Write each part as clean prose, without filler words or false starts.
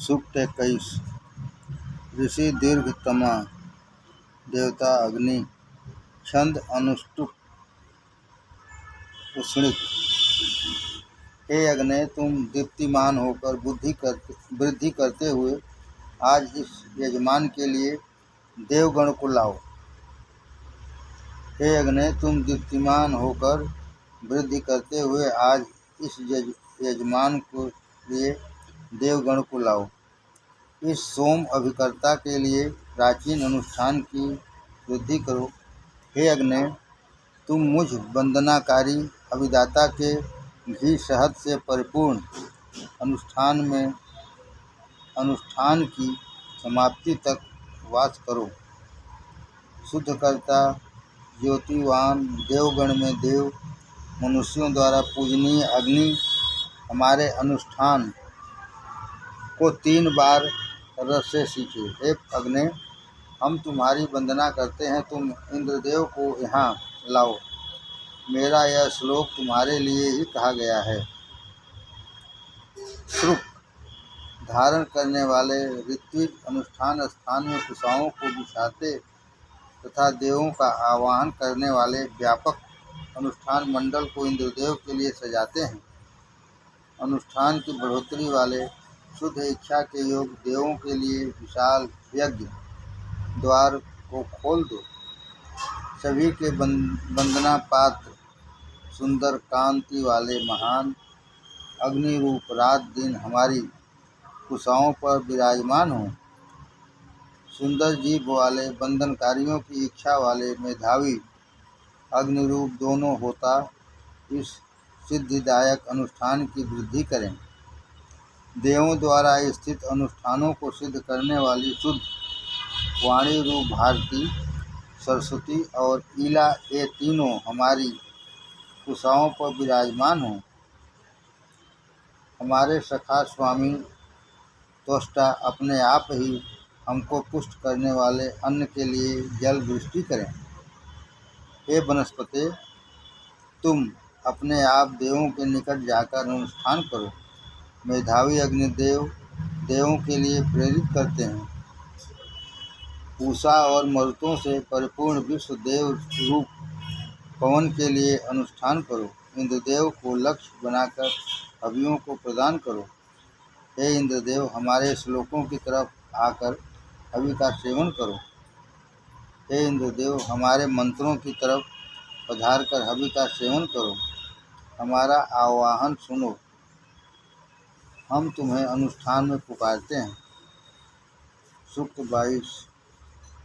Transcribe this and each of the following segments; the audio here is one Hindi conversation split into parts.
सूक्त 21। ऋषि दीर्घतमा, देवता अग्नि, छंद अनुष्टुप उष्णिक। हे अग्नि, तुम दीप्तिमान होकर वृद्धि करते हुए आज इस यजमान के लिए देवगण को लाओ। हे अग्नि, तुम दीप्तिमान होकर वृद्धि करते हुए आज इस यजमान के लिए देवगण को लाओ। इस सोम अभिकर्ता के लिए प्राचीन अनुष्ठान की वृद्धि करो। हे अग्नि, तुम मुझ वंदनाकारी अभिदाता के घी शहद से परिपूर्ण अनुष्ठान की समाप्ति तक वास करो। शुद्धकर्ता, ज्योतिवान, देवगण में देव, मनुष्यों द्वारा पूजनीय अग्नि हमारे अनुष्ठान को 3 बार रस से सींचे। हे अग्नि, हम तुम्हारी वंदना करते हैं, तुम इंद्रदेव को यहाँ लाओ। मेरा यह श्लोक तुम्हारे लिए ही कहा गया है। श्रुक धारण करने वाले ऋत्विज अनुष्ठान स्थान में कुशाओं को बिछाते तथा देवों का आवाहन करने वाले व्यापक अनुष्ठान मंडल को इंद्रदेव के लिए सजाते हैं। अनुष्ठान की बढ़ोतरी वाले शुद्ध इच्छा के योग देवों के लिए विशाल यज्ञ द्वार को खोल दो। सभी के वंदना पात्र सुंदर कांति वाले महान अग्नि रूप रात दिन हमारी कुशाओं पर विराजमान हो। सुंदर जीभ वाले बंधनकारियों की इच्छा वाले मेधावी अग्निरूप दोनों होता इस सिद्धिदायक अनुष्ठान की वृद्धि करें। देवों द्वारा स्थित अनुष्ठानों को सिद्ध करने वाली शुद्ध वाणी रूप भारती, सरस्वती और ईला, ये तीनों हमारी कुशाओं पर विराजमान हों। हमारे सखा स्वामी त्वष्टा अपने आप ही हमको पुष्ट करने वाले अन्न के लिए जल वृष्टि करें। हे वनस्पते, तुम अपने आप देवों के निकट जाकर अनुष्ठान करो। मेधावी अग्निदेव देवों के लिए प्रेरित करते हैं। पूषा और मरुतों से परिपूर्ण विश्व देव रूप पवन के लिए अनुष्ठान करो। इंद्रदेव को लक्ष्य बनाकर हवियों को प्रदान करो। हे इंद्रदेव, हमारे श्लोकों की तरफ आकर हवि का सेवन करो। हे इंद्रदेव, हमारे मंत्रों की तरफ पधारकर हवि का सेवन करो। हमारा आवाहन सुनो, हम तुम्हें अनुष्ठान में पुकारते हैं। सूक्त 22।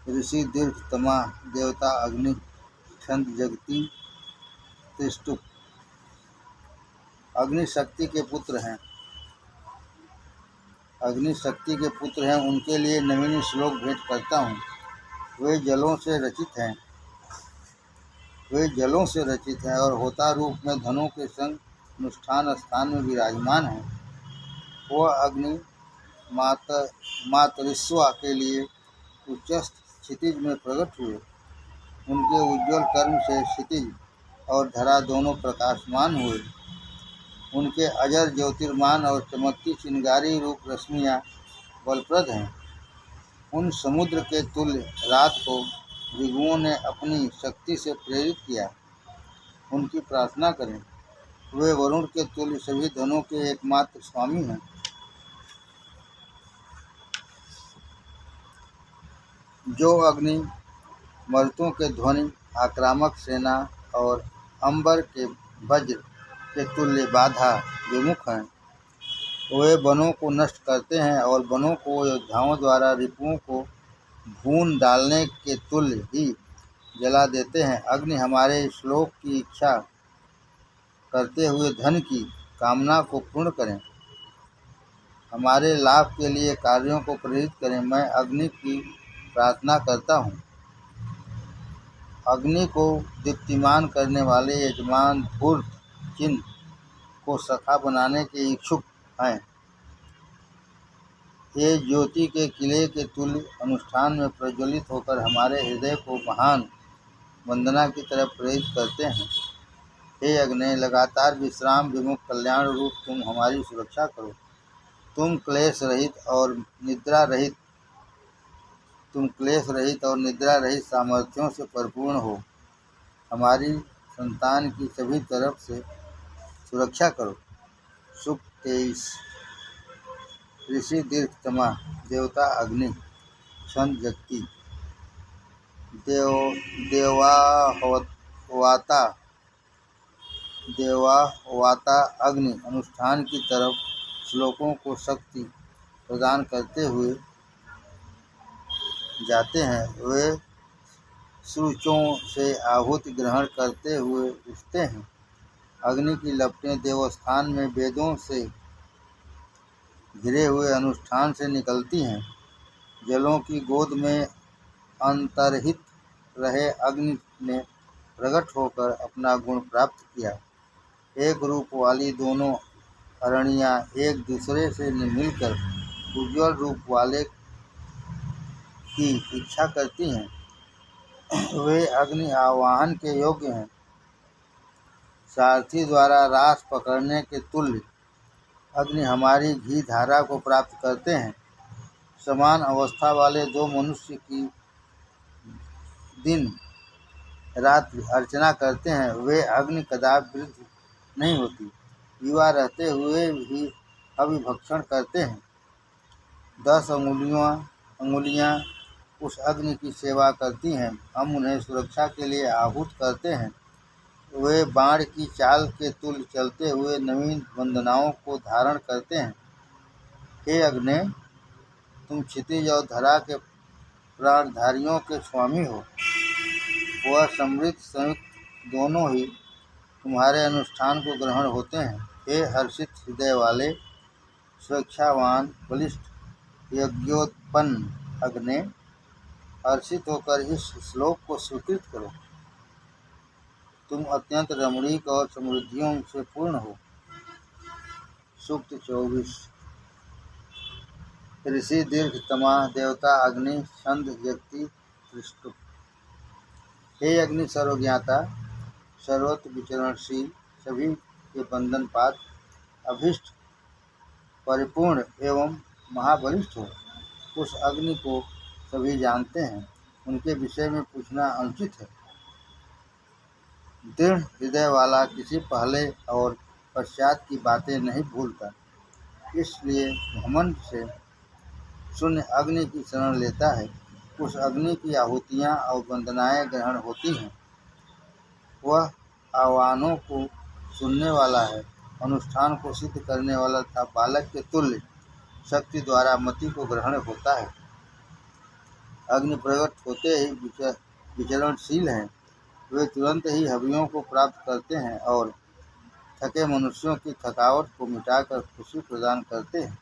ऋषि दीर्घतमा, देवता अग्नि, छंद जगती त्रिष्टुप। अग्नि शक्ति के पुत्र हैं। उनके लिए नवीन श्लोक भेंट करता हूँ। वे जलों से रचित हैं और होता रूप में धनों के संग अनुष्ठान स्थान में विराजमान हैं। वह अग्नि मातरिस्वा के लिए उच्चस्थ क्षितिज में प्रकट हुए। उनके उज्ज्वल कर्म से क्षितिज और धरा दोनों प्रकाशमान हुए। उनके अजर ज्योतिर्मान और चमकती चिंगारी रूप रश्मियाँ बलप्रद हैं। उन समुद्र के तुल्य रात को ऋगुओं ने अपनी शक्ति से प्रेरित किया। उनकी प्रार्थना करें। वे वरुण के तुल्य सभी धनों के एकमात्र स्वामी हैं। जो अग्नि मरुतों के ध्वनि, आक्रामक सेना और अंबर के वज्र के तुल्य बाधा विमुख हैं, वे वनों को नष्ट करते हैं और वनों को योद्धाओं द्वारा रिपुओं को भून डालने के तुल्य ही जला देते हैं। अग्नि हमारे श्लोक की इच्छा करते हुए धन की कामना को पूर्ण करें। हमारे लाभ के लिए कार्यों को प्रेरित करें। मैं अग्नि की प्रार्थना करता हूँ। अग्नि को दीप्तिमान करने वाले यजमान धूर्त चिन्ह को सखा बनाने के इच्छुक हैं। ये ज्योति के किले के तुल्य अनुष्ठान में प्रज्वलित होकर हमारे हृदय को महान वंदना की तरफ प्रेरित करते हैं। हे अग्नि, लगातार विश्राम विमुख कल्याण रूप तुम हमारी सुरक्षा करो। तुम क्लेश रहित और निद्रा रहित सामर्थ्यों से परिपूर्ण हो। हमारी संतान की सभी तरफ से सुरक्षा करो। सूक्त 23। ऋषि दीर्घतमा, देवता अग्नि, छंद जगती, देवावाता अग्नि अनुष्ठान की तरफ श्लोकों को शक्ति प्रदान करते हुए जाते हैं। वे सूचों से आहुति ग्रहण करते हुए उठते हैं। अग्नि की लपटें देवस्थान में वेदों से घिरे हुए अनुष्ठान से निकलती हैं। जलों की गोद में अंतर्हित रहे अग्नि ने प्रकट होकर अपना गुण प्राप्त किया। एक रूप वाली दोनों अरणियाँ एक दूसरे से मिलकर उज्ज्वल रूप वाले की इच्छा करती हैं। वे अग्नि आवाहन के योग्य हैं। सारथी द्वारा रास पकड़ने के तुल्य अग्नि हमारी घी धारा को प्राप्त करते हैं। समान अवस्था वाले दो मनुष्य की दिन रात्रि अर्चना करते हैं। वे अग्नि कदापि वृद्ध नहीं होती, युवा रहते हुए भी अभिभक्षण करते हैं। 10 अंगुलियां उस अग्नि की सेवा करती हैं। हम उन्हें सुरक्षा के लिए आहूत करते हैं। वे बाण की चाल के तुल्य चलते हुए नवीन वंदनाओं को धारण करते हैं। हे अग्नि, तुम क्षितिज और धरा के प्राणधारियों के स्वामी हो। वह समृद्ध संयुक्त दोनों ही तुम्हारे अनुष्ठान को ग्रहण होते हैं। हे हर्षित हृदय वाले, स्वेच्छावान, बलिष्ठ, यज्ञोत्पन्न अग्नि, हर्षित होकर इस श्लोक को स्वीकृत करो। तुम अत्यंत रमणीक और समृद्धियों से पूर्ण हो। सूक्त 24। ऋषि दीर्घतमा, देवता अग्नि, छंद जगती, त्रिष्टुप। हे अग्नि सर्वज्ञाता, सर्वत्र विचरणशील, सभी के बंधन पात, अभीष्ट, परिपूर्ण एवं महाबलिष्ठ हो। उस अग्नि को सभी जानते हैं, उनके विषय में पूछना अनुचित है। दृढ़ हृदय वाला किसी पहले और पश्चात की बातें नहीं भूलता, इसलिए घमंड से शून्य अग्नि की शरण लेता है। उस अग्नि की आहुतियाँ और वंदनाएं ग्रहण होती हैं। वह आह्वानों को सुनने वाला है, अनुष्ठान को सिद्ध करने वाला तथा बालक के तुल्य शक्ति द्वारा मति को ग्रहण होता है। अग्नि प्रकट होते ही विचरणशील हैं। वे तुरंत ही हवियों को प्राप्त करते हैं और थके मनुष्यों की थकावट को मिटाकर खुशी प्रदान करते हैं।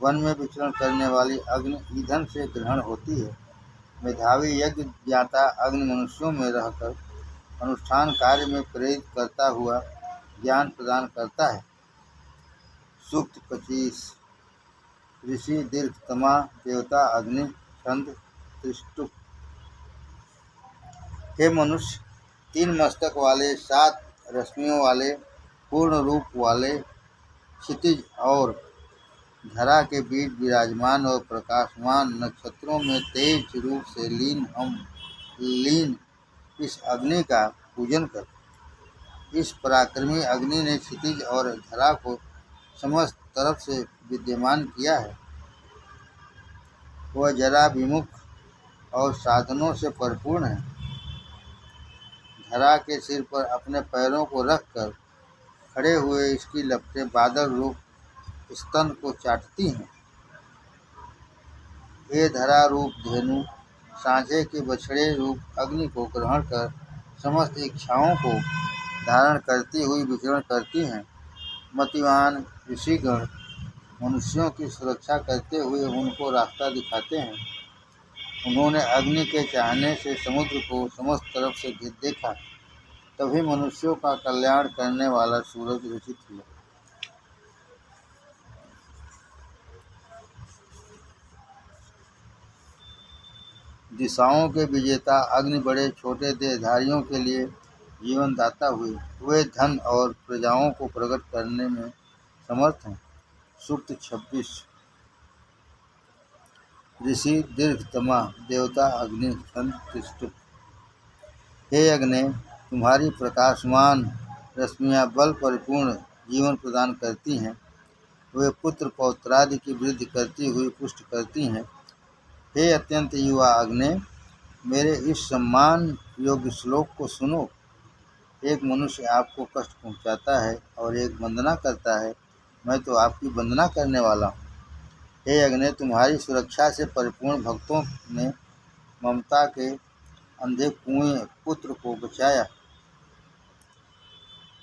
वन में विचरण करने वाली अग्नि ईंधन से ग्रहण होती है। मेधावी यज्ञ ज्ञाता अग्नि मनुष्यों में रहकर अनुष्ठान कार्य में प्रेरित करता हुआ ज्ञान प्रदान करता है। सूक्त 25। ऋषि दीर्घतमा, देवता अग्नि, छंद त्रिष्टुप। हे मनुष्य, 3 मस्तक वाले, 7 रश्मियों वाले, पूर्ण रूप वाले, क्षितिज और धरा के बीच विराजमान और प्रकाशमान नक्षत्रों में तेज रूप से लीन इस अग्नि का पूजन कर। इस पराक्रमी अग्नि ने क्षितिज और धरा को समस्त तरफ से विद्यमान किया है। वह जरा विमुख और साधनों से परिपूर्ण है। धरा के सिर पर अपने पैरों को रखकर खड़े हुए इसकी लपटें बादल रूप स्तन को चाटती हैं। हे धरा रूप धेनु, साँझे के बछड़े रूप अग्नि को ग्रहण कर समस्त इच्छाओं को धारण करती हुई विचरण करती हैं। मतिवान ऋषिगण मनुष्यों की सुरक्षा करते हुए उनको रास्ता दिखाते हैं। उन्होंने अग्नि के चाहने से समुद्र को समस्त तरफ से देखा, तभी मनुष्यों का कल्याण करने वाला सूरज उदित हुआ। दिशाओं के विजेता अग्नि बड़े छोटे देहधारियों के लिए जीवनदाता हुए। वे धन और प्रजाओं को प्रकट करने में समर्थ हैं। सूक्त 26। ऋषि दीर्घतमा देवता अग्नि संतुष्ट। हे अग्नि, तुम्हारी प्रकाशमान रश्मियाँ बल परिपूर्ण जीवन प्रदान करती हैं। वे पुत्र पौत्रादि की वृद्धि करती हुई पुष्ट करती हैं। हे अत्यंत युवा अग्नि, मेरे इस सम्मान योग्य श्लोक को सुनो। एक मनुष्य आपको कष्ट पहुंचाता है और एक वंदना करता है, मैं तो आपकी वंदना करने वाला हूँ। हे अग्नि, तुम्हारी सुरक्षा से परिपूर्ण भक्तों ने ममता के अंधे कुएं पुत्र को बचाया।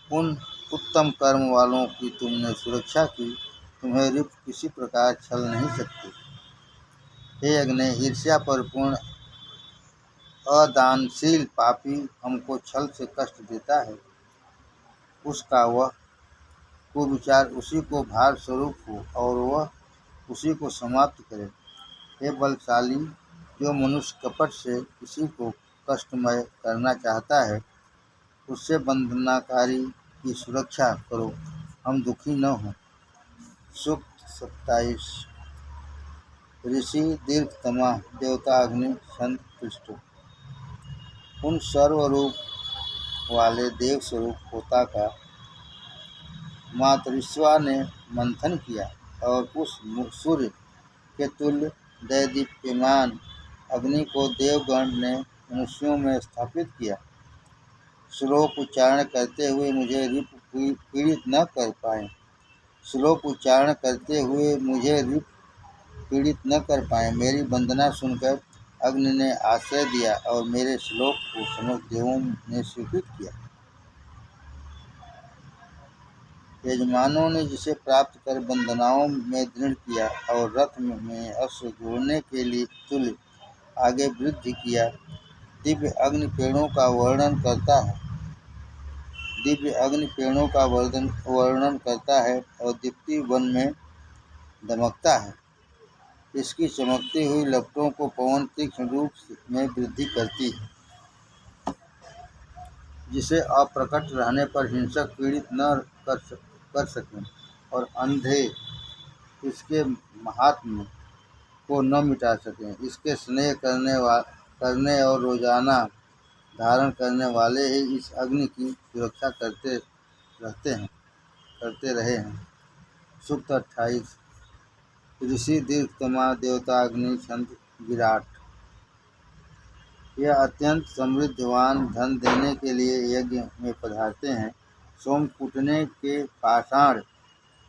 उन उत्तम कर्म वालों की तुमने सुरक्षा की, तुम्हें रिप किसी प्रकार छल नहीं सकती। हे अग्नि, ईर्ष्या परिपूर्ण अदानशील पापी हमको छल से कष्ट देता है। उसका वह कुविचार उसी को भार स्वरूप हो और वह उसी को समाप्त करे। हे बलशाली, जो मनुष्य कपट से किसी को कष्टमय करना चाहता है, उससे बंधनकारी की सुरक्षा करो, हम दुखी न हों। सूक्त 27। ऋषि दीर्घतमा देवता अग्नि संतुष्ट। उन सर्वरूप वाले देव स्वरूप होता का मातृश्वा ने मंथन किया और उस सूर्य के तुल्य दैदीप्यमान अग्नि को देवगण ने मनुष्यों में स्थापित किया। श्लोक उच्चारण करते हुए मुझे रिप पीड़ित न कर पाए। श्लोक उच्चारण करते हुए मुझे रिप पीड़ित न कर पाए। मेरी वंदना सुनकर अग्नि ने आश्रय दिया और मेरे श्लोक को समस्त देवों ने स्वीकृत किया। यजमानों ने जिसे प्राप्त कर वंदनाओं में दृढ़ किया और रथ में अश्व जोड़ने के लिए तुल्य आगे वृद्धि किया, दिव्य अग्नि पेड़ों का वर्णन करता है। दिव्य अग्नि पेड़ों का वर्णन करता है और दीप्ति वन में दमकता है। इसकी चमकती हुई लपटों को पवन तीक्ष्ण रूप में वृद्धि करती है, जिसे अप्रकट रहने पर हिंसक पीड़ित न कर सकें और अंधे इसके महात्म्य को न मिटा सकें। इसके स्नेह करने और रोजाना धारण करने वाले ही इस अग्नि की सुरक्षा करते रहे हैं। सूक्त 28। ऋषि दीर्घतमा देवता अग्नि छंद विराट। यह अत्यंत समृद्धवान धन देने के लिए यज्ञ में पधारते हैं। सोम कूटने के पाषाण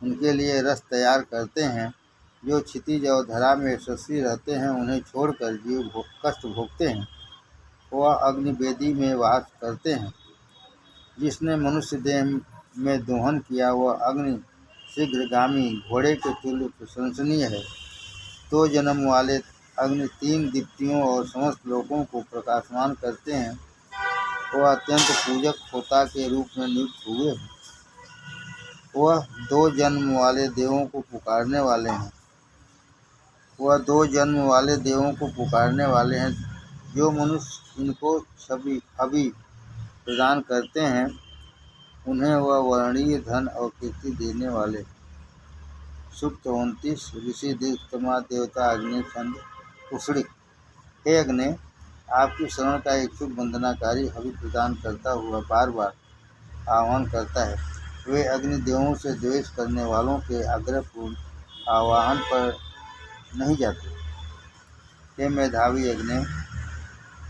उनके लिए रस तैयार करते हैं। जो क्षितिज और धरा में यशस्वी रहते हैं, उन्हें छोड़कर जीव कष्ट भोगते हैं। वह अग्नि वेदी में वास करते हैं। जिसने मनुष्य देह में दोहन किया, वह अग्नि शीघ्रगामी घोड़े के तुल्य प्रशंसनीय है। 2 जन्म वाले अग्नि 3 दीप्तियों और समस्त लोगों को प्रकाशमान करते हैं। वह अत्यंत पूजक होता के रूप में नियुक्त हुए हैं। वह 2 जन्म वाले देवों को पुकारने वाले हैं। वह 2 जन्म वाले देवों को पुकारने वाले हैं। जो मनुष्य इनको छवि प्रदान करते हैं, उन्हें वह वर्णीय धन और कीर्ति देने वाले। सूक्त 29। ऋषि दीर्घतमा देवता अग्नि छंद कुशड़ी। हे अग्नि, आपकी शरण का इच्छुक वंदनाकारी हवि प्रदान करता हुआ बार बार आह्वान करता है। वे अग्नि देवों से द्वेष करने वालों के आग्रहपूर्ण आह्वान पर नहीं जाते। हे मेधावी अग्नि,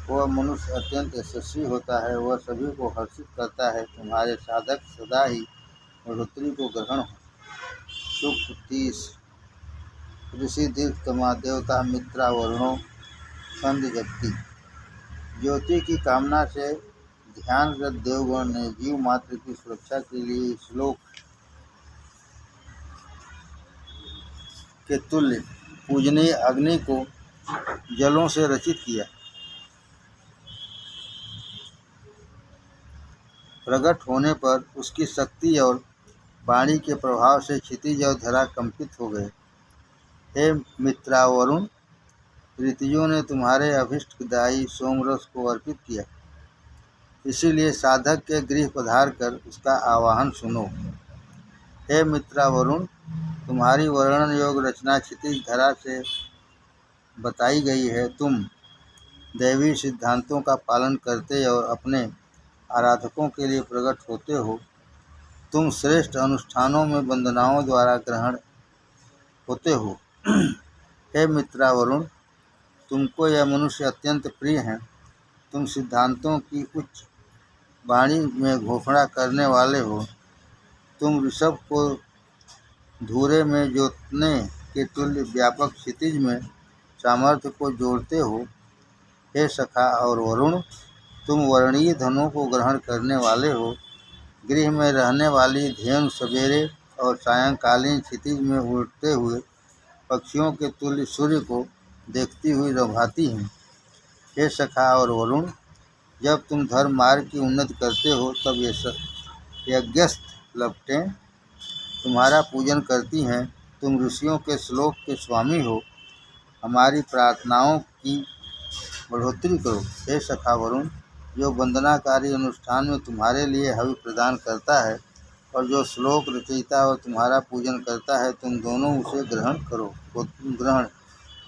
वह मनुष्य अत्यंत यशस्वी होता है। वह सभी को हर्षित करता है। तुम्हारे साधक सदा ही बढ़ोतरी को ग्रहण हो। सूक्त 30। ऋषि दीर्घतमा देवता मित्रा वरुणों छंद जगती। ज्योति की कामना से ध्यानरत देवगण ने जीव मात्र की सुरक्षा के लिए श्लोक के तुल्य पूजनीय अग्नि को जलों से रचित किया। प्रकट होने पर उसकी शक्ति और वाणी के प्रभाव से क्षितिज और धरा कंपित हो गए। हे मित्रावरुण, ऋतुओं ने तुम्हारे अभीष्टदायी सोमरस को अर्पित किया। इसीलिए साधक के गृह पधार कर उसका आवाहन सुनो। हे मित्रावरुण, तुम्हारी वर्णन योग रचना क्षितिज धरा से बताई गई है। तुम दैवी सिद्धांतों का पालन करते और अपने आराधकों के लिए प्रकट होते हो। तुम श्रेष्ठ अनुष्ठानों में वंदनाओं द्वारा ग्रहण होते हो। हे मित्रा वरुण, तुमको यह मनुष्य अत्यंत प्रिय हैं। तुम सिद्धांतों की उच्च वाणी में घोषणा करने वाले हो। तुम ऋषभ को धूरे में जोतने के तुल्य व्यापक क्षितिज में सामर्थ्य को जोड़ते हो। हे सखा और वरुण, तुम वर्णीय धनों को ग्रहण करने वाले हो। गृह में रहने वाली धेनु सवेरे और सायंकालीन क्षितिज में उड़ते हुए पक्षियों के तुल्य सूर्य को देखती हुई लौभाती हैं। हे सखा और वरुण, जब तुम धर्म मार्ग की उन्नति करते हो तब ये यज्ञस्थ लपटें तुम्हारा पूजन करती हैं। तुम ऋषियों के श्लोक के स्वामी हो। हमारी प्रार्थनाओं की बढ़ोतरी करो। हे सखा वरुण, जो वंदनाकारी अनुष्ठान में तुम्हारे लिए हवि प्रदान करता है और जो श्लोक रचयिता और तुम्हारा पूजन करता है, तुम दोनों उसे ग्रहण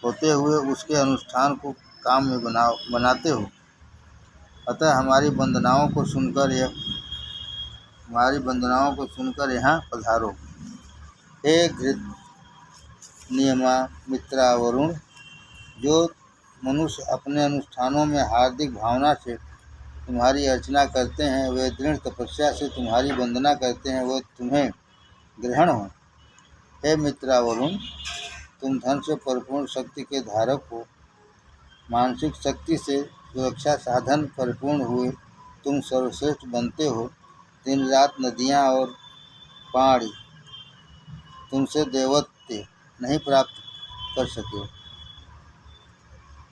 होते हुए उसके अनुष्ठान को काम में बनाते हो। अतः हमारी वंदनाओं को सुनकर यहाँ पधारो। हे घृत नियमा मित्रा वरुण, जो मनुष्य अपने अनुष्ठानों में हार्दिक भावना से तुम्हारी अर्चना करते हैं, वे दृढ़ तपस्या से तुम्हारी वंदना करते हैं, वह तुम्हें ग्रहण हो। हे मित्रा वरुण, तुम धन से परिपूर्ण शक्ति के धारक हो। मानसिक शक्ति से सुरक्षा साधन परिपूर्ण हुए तुम सर्वश्रेष्ठ बनते हो। दिन रात नदियाँ और पहाड़ी तुमसे देवत्व नहीं प्राप्त कर सके।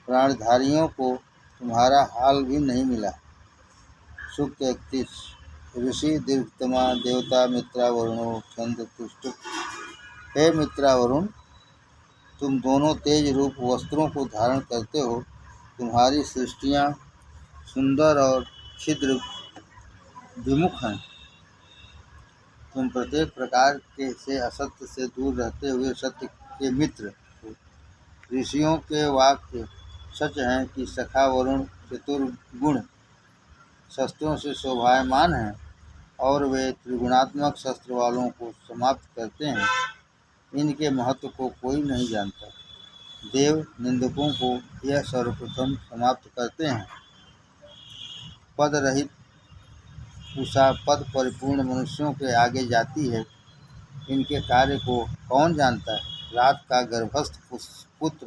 प्राणधारियों को तुम्हारा हाल भी नहीं मिला। सूक्त 31। ऋषि दीर्घतमा देवता मित्रा वरुणो छंद तुष्टुप। हे मित्रा वरुण, तुम दोनों तेज रूप वस्त्रों को धारण करते हो। तुम्हारी सृष्टियाँ सुंदर और छिद्र विमुख हैं। तुम प्रत्येक प्रकार के से असत्य से दूर रहते हुए सत्य के मित्र हो। ऋषियों के वाक्य सच हैं कि सखा वरुण चतुर्गुण शस्त्रों से शोभायमान हैं और वे त्रिगुणात्मक शस्त्र वालों को समाप्त करते हैं। इनके महत्व को कोई नहीं जानता। देव निंदकों को यह सर्वप्रथम समाप्त करते हैं। पद रहित उषा पद परिपूर्ण मनुष्यों के आगे जाती है। इनके कार्य को कौन जानता है? रात का गर्भस्थ पुत्र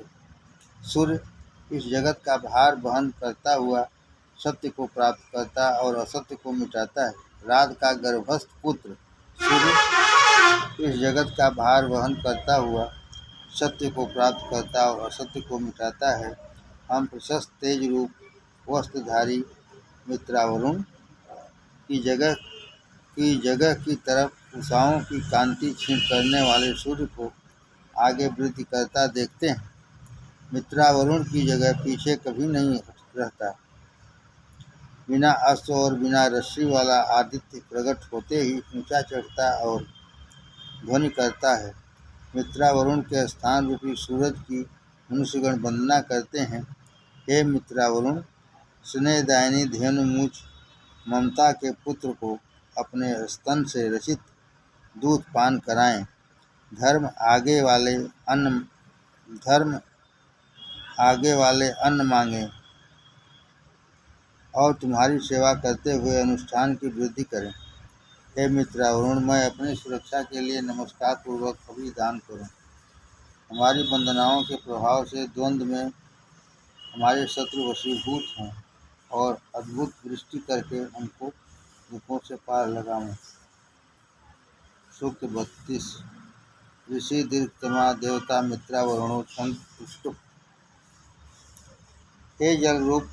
सूर्य इस जगत का भार वहन करता हुआ सत्य को प्राप्त करता और असत्य को मिटाता है। रात का गर्भस्थ पुत्र सूर्य इस जगत का भार वहन करता हुआ सत्य को प्राप्त करता और असत्य को मिटाता है। हम प्रशस्त तेज रूप वस्त्रधारी मित्रा वरुण की जगह की तरफ उषाओं की कांति छीन करने वाले सूर्य को आगे वृद्धि करता देखते हैं। मित्रा वरुण की जगह पीछे कभी नहीं रहता। बिना अस्त्र और बिना रस्सी वाला आदित्य प्रकट होते ही ऊंचा चढ़ता और ध्वनि करता है। मित्रा वरुण के स्थान रूपी सूरज की मनुष्यगण वंदना करते हैं। हे मित्रा वरुण, स्नेहदायिनी धेनु मूछ ममता के पुत्र को अपने स्तन से रचित दूध पान कराएं। धर्म आगे वाले अन्न मांगें और तुम्हारी सेवा करते हुए अनुष्ठान की वृद्धि करें। हे मित्रा वरुण, मैं अपनी सुरक्षा के लिए नमस्कार पूर्वक अभी दान करूं। हमारी वंदनाओं के प्रभाव से द्वंद्व में हमारे शत्रु वशीभूत हों और अद्भुत वृष्टि करके हमको दुखों से पार लगाऊं। सूक्त 32। ऋषि दीर्घतमा देवता मित्रा वरुणो छंद तुष्टुप। हे जल रूप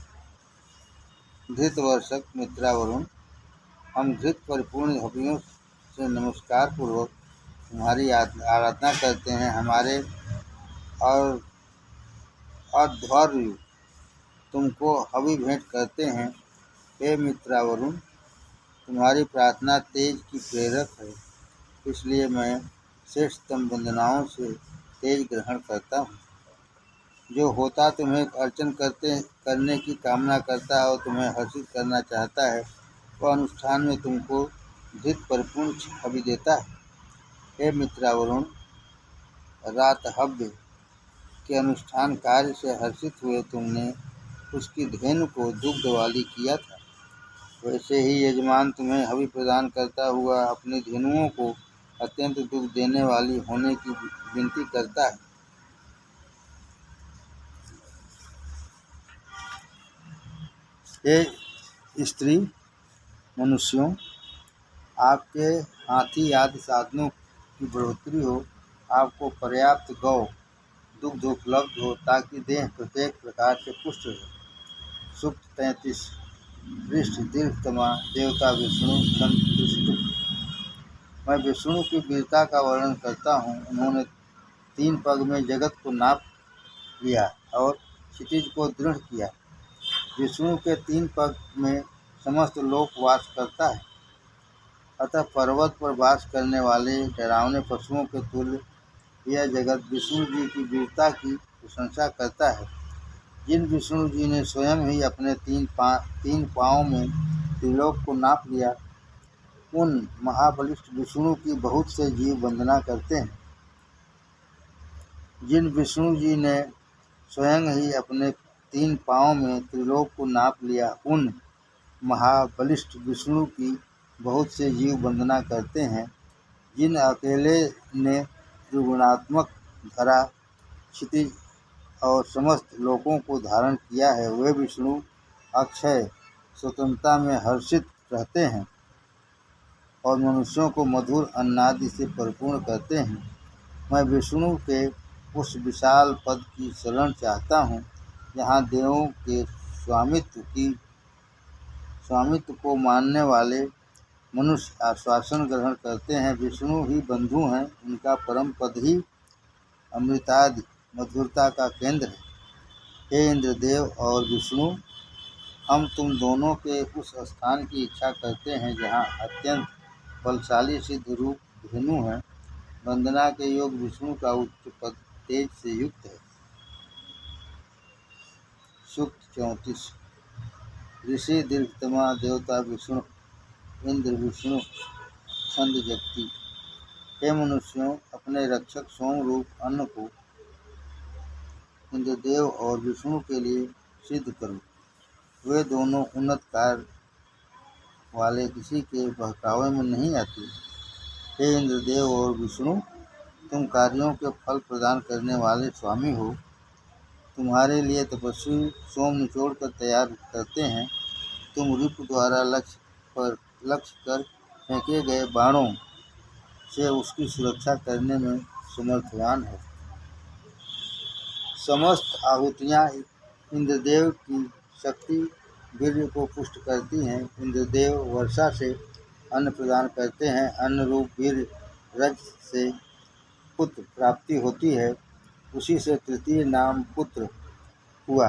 घृत वर्षक मित्रा वरुण, हम घृत परिपूर्ण हवियों से नमस्कार पूर्वक तुम्हारी आराधना करते हैं। हमारे और अध्वर्यु तुमको हवि भेंट करते हैं। हे मित्रा वरुण, तुम्हारी प्रार्थना तेज की प्रेरक है, इसलिए मैं श्रेष्ठतम वंदनाओं से तेज ग्रहण करता हूँ। जो होता तुम्हें अर्चन करने की कामना करता है और तुम्हें हर्षित करना चाहता है, वह अनुष्ठान में तुमको धृत परिपूर्ण छवि देता है। हे मित्रावरुण, रातहव्य के अनुष्ठान कार्य से हर्षित हुए तुमने उसकी धेनु को दुग्ध वाली किया था, वैसे ही यजमान तुम्हें हवि प्रदान करता हुआ अपनी धेनुओं को अत्यंत दुख देने वाली होने की विनती करता है। हे स्त्री मनुष्यों, आपके हाथी आदि साधनों की बढ़ोतरी हो, आपको पर्याप्त गौ दुग्ध उपलब्ध हो, ताकि देह प्रत्येक प्रकार से पुष्ट रहे। सूक्त 33। पृष्ठ दीर्घतमा देवता विष्णु संतुष्ट। मैं विष्णु की वीरता का वर्णन करता हूँ। उन्होंने 3 पग में जगत को नाप लिया और क्षितिज को दृढ़ किया। विष्णु के 3 पग में समस्त लोक वास करता है, अतः पर्वत पर वास करने वाले डरावने पशुओं के तुल्य यह जगत विष्णु जी की वीरता की प्रशंसा करता है। जिन विष्णु जी ने स्वयं ही अपने 3 पाँव में त्रिलोक को नाप लिया, उन महाबलिष्ठ विष्णु की बहुत से जीव वंदना करते हैं। जिन विष्णु जी ने स्वयं ही अपने 3 पाँव में त्रिलोक को नाप लिया, उन महाबलिष्ठ विष्णु की बहुत से जीव वंदना करते हैं। जिन अकेले ने त्रिगुणात्मक धरा, क्षितिज और समस्त लोकों को धारण किया है, वे विष्णु अक्षय स्वतंत्रता में हर्षित रहते हैं और मनुष्यों को मधुर अन्नादि से परिपूर्ण करते हैं। मैं विष्णु के उस विशाल पद की शरण चाहता हूँ, जहाँ देवों के स्वामित्व को मानने वाले मनुष्य आश्वासन ग्रहण करते हैं। विष्णु ही बंधु हैं, उनका परम पद ही अमृतादि मधुरता का केंद्र है। हे इंद्रदेव और विष्णु, हम तुम दोनों के उस स्थान की इच्छा करते हैं जहाँ अत्यंत बलशाली सिद्ध रूप धेनु है। वंदना के योग विष्णु का उच्च पद तेज से युक्त है। सूक्त 34। ऋषि दीर्घतमा देवता विष्णु इंद्र विष्णु छंद जगती। हे मनुष्यों, अपने रक्षक सोम रूप अन्न को इंद्रदेव और विष्णु के लिए सिद्ध करो। वे दोनों उन्नत कार्य वाले किसी के बहकावे में नहीं आते। हे इंद्रदेव और विष्णु, तुम कार्यों के फल प्रदान करने वाले स्वामी हो। तुम्हारे लिए तपस्वी सोम निचोड़ कर तैयार करते हैं। तुम रिपु द्वारा लक्ष्य कर फेंके गए बाणों से उसकी सुरक्षा करने में समर्थवान हो। समस्त आहुतियाँ इंद्रदेव की शक्ति वीर्य को पुष्ट करती हैं। इंद्रदेव वर्षा से अन्न प्रदान करते हैं। अन्न रूप वीर्य रज से पुत्र प्राप्ति होती है, उसी से तृतीय नाम पुत्र हुआ।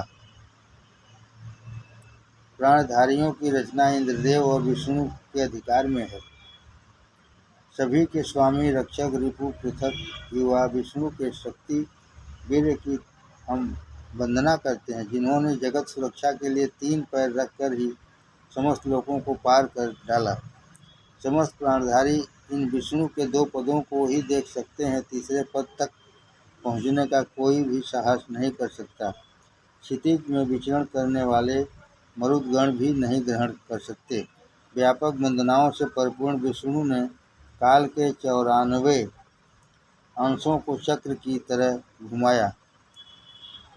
प्राणधारियों की रचना इंद्रदेव और विष्णु के अधिकार में है। सभी के स्वामी रक्षक रिपु पृथक युवा विष्णु के शक्ति वीर्य की हम वंदना करते हैं, जिन्होंने जगत सुरक्षा के लिए 3 पैर रखकर ही समस्त लोकों को पार कर डाला। समस्त प्राणधारी इन विष्णु के 2 पदों को ही देख सकते हैं, तीसरे पद तक पहुँचने का कोई भी साहस नहीं कर सकता। क्षितिज में विचरण करने वाले मरुदगण भी नहीं ग्रहण कर सकते। व्यापक वंदनाओं से परिपूर्ण विष्णु ने काल के 94 अंशों को चक्र की तरह घुमाया।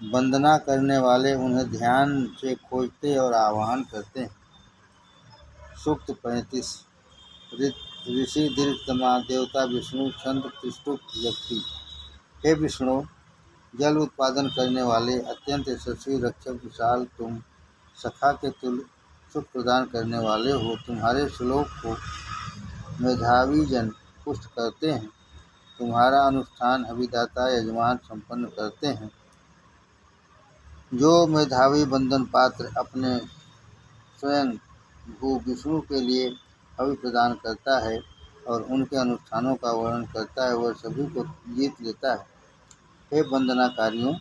वंदना करने वाले उन्हें ध्यान से खोजते और आवाहन करते हैं। सूक्त 35। ऋषि दीर्घतमा देवता विष्णु छंद त्रिष्टुप व्यक्ति। हे विष्णु, जल उत्पादन करने वाले अत्यंत यशस्वी रक्षक विशाल, तुम सखा के तुल्य सुख प्रदान करने वाले हो। तुम्हारे श्लोक को मेधावी जन पुष्ट करते हैं। तुम्हारा अनुष्ठान अभिदाता यजमान संपन्न करते हैं। जो मेधावी बंधन पात्र अपने स्वयं भू विष्णु के लिए हवि प्रदान करता है, और उनके अनुष्ठानों का वर्णन करता है, वह सभी को जीत लेता है। हे वंदनाकारियों,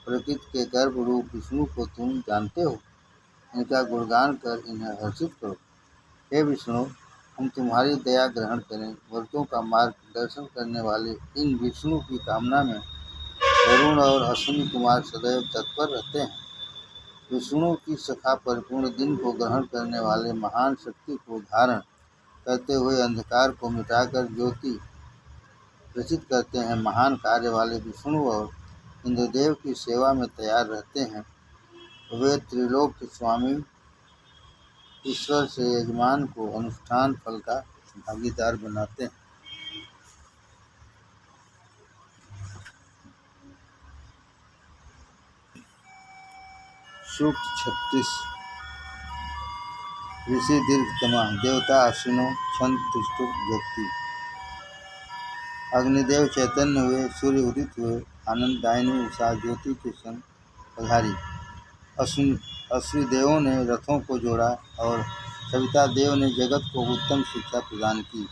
प्रकृति के गर्भ रूप विष्णु को तुम जानते हो, इनका गुणगान कर इन्हें हर्षित करो। हे विष्णु, हम तुम्हारी दया ग्रहण करें। व्रतों का मार्गदर्शन करने वाले इन विष्णु की कामना में वरुण और अश्विनी कुमार सदैव तत्पर रहते हैं। विष्णु की सखा परिपूर्ण दिन को ग्रहण करने वाले महान शक्ति को धारण करते हुए अंधकार को मिटाकर ज्योति रचित करते हैं। महान कार्य वाले विष्णु और इंद्रदेव की सेवा में तैयार रहते हैं। वे त्रिलोक के स्वामी ईश्वर से यजमान को अनुष्ठान फल का भागीदार बनाते हैं। सूक्त 36। ऋषि दीर्घतमा देवता अश्विनो छंद तिष्ठु व्यक्ति। अग्निदेव चैतन्य हुए, सूर्य उदित हुए, आनंददायिनी उषा ज्योति के संग पधारी। अश्विदेवों ने रथों को जोड़ा और सविता देव ने जगत को उत्तम शिक्षा प्रदान की।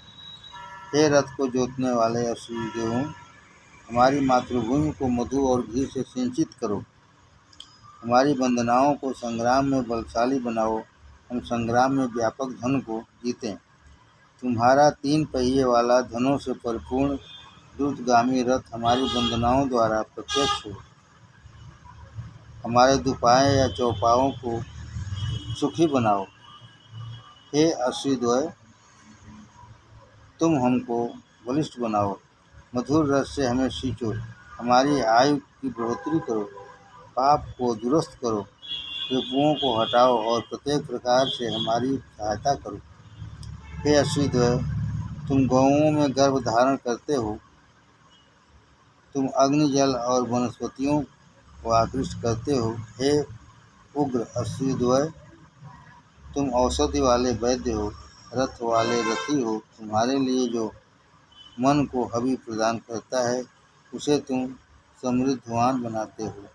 हे रथ को जोतने वाले अश्विदेवों, हमारी मातृभूमि को मधु और घी से सिंचित करो। हमारी वंदनाओं को संग्राम में बलशाली बनाओ। हम संग्राम में व्यापक धन को जीतें। तुम्हारा 3 पहिए वाला धनों से परिपूर्ण द्रुतगामी रथ हमारी वंदनाओं द्वारा प्रत्यक्ष हो। हमारे दुपाएं या चौपाओं को सुखी बनाओ। हे अश्विद्वय, तुम हमको बलिष्ठ बनाओ। मधुर रस से हमें सींचो। हमारी आयु की बढ़ोतरी करो। पाप को दुरुस्त करो। रिपुओं को हटाओ और प्रत्येक प्रकार से हमारी सहायता करो। हे अश्विद्वय, तुम गौओं में गर्भ धारण करते हो। तुम अग्नि, जल और वनस्पतियों को आकृष्ट करते हो। हे उग्र अश्विद्वय, तुम औषधि वाले वैद्य हो, रथ वाले रथी हो। तुम्हारे लिए जो मन को हवि प्रदान करता है, उसे तुम समृद्धवान बनाते हो।